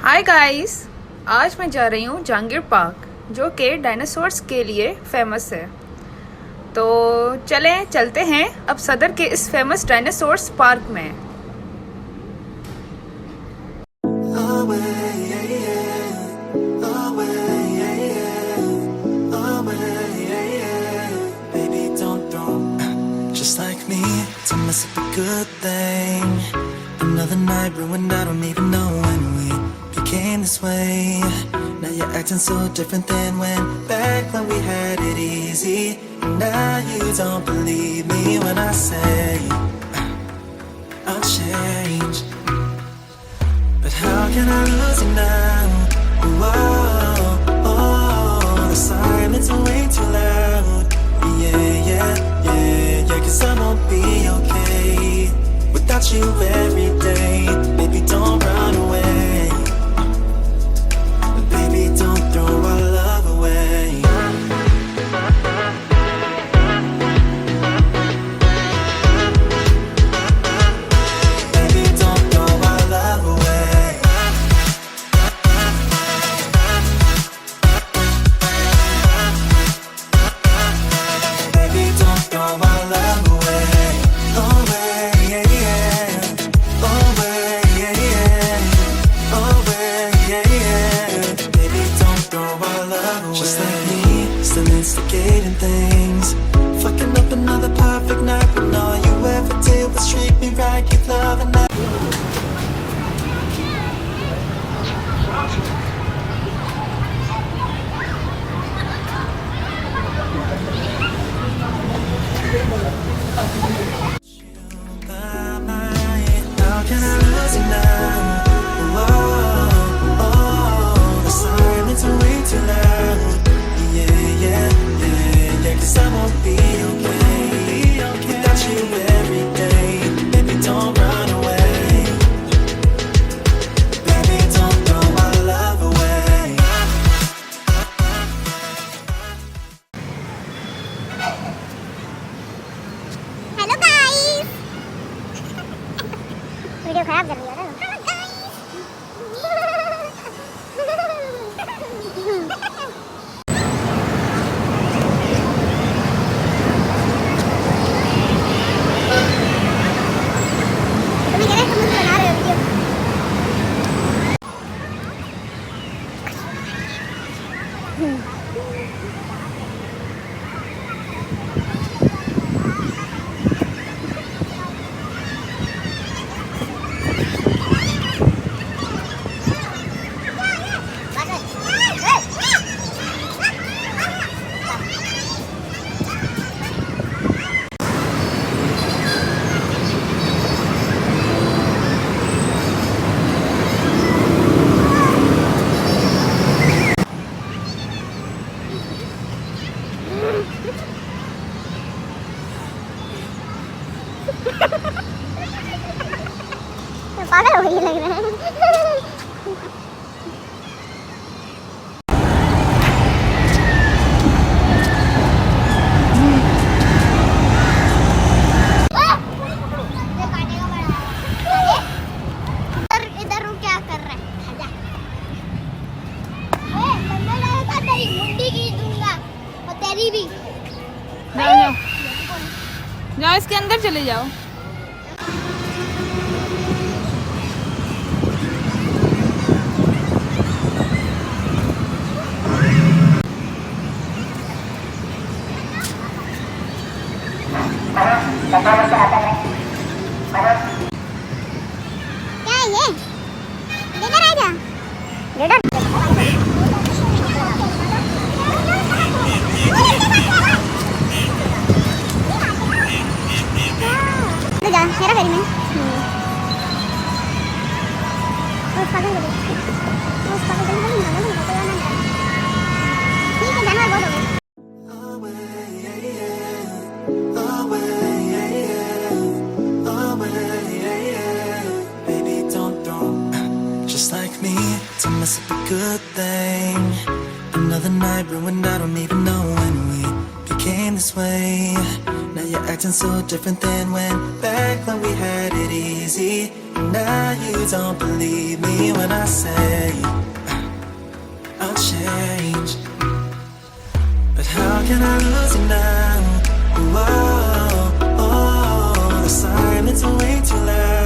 Hi guys, आज मैं जा रही हूँ जहांगीर पार्क जो कि डायनासोर्स के लिए फेमस है। तो चलते हैं अब सदर के इस फेमस डायनासोर्स पार्क में। Just like me, to mess up a good thing. Another night ruined, I don't even know when we became this way. Now you're acting so different than back when we had it easy. And now you don't believe me when I say I'll change. But how can I lose you now? Oh, the silence is way too loud. Yeah, 'cause I won't be okay without you every day. Baby, don't run away. Baby, don't throw our love away. Baby, don't throw our love away. Baby, don't throw our love away. Away, yeah. Away, yeah. Away, yeah. Baby, don't throw our love away. Just like me, still instigating things. Fucking up another perfect night when all you ever did was treat me right, give love and I. How can I lose you now? Oh, the silence is way too loud. Yeah, 'cause I won't be okay without you every day. Baby, don't run away. Baby, don't throw our love away. Hello guys video खराब कर दिया ना। Hello तुम्हें कह रहे तुम मुझे बना रहे हो वीडियो। पागल हो गई लग रहा है। इधर क्या कर रहा है? तेरी मुंडी की दूंगा और तेरी भी। जाओ इसके अंदर चले जाओ। क्या है ये? इधर आ जा। इधर। ले जा, मेरा फेरी में। उस पागल को देख। उस पागल को नहीं मालूम है, तो ना। ठीक है, जानवर बहुत हो गए। Baby, don't throw. Just like me, to mess up a good thing. Another night ruined, I don't even know when we became this way. Now you're acting so different than back when we had it easy. Now you don't believe me when I say I'll change. But how can I lose you now? Whoa, oh, the silence way too loud.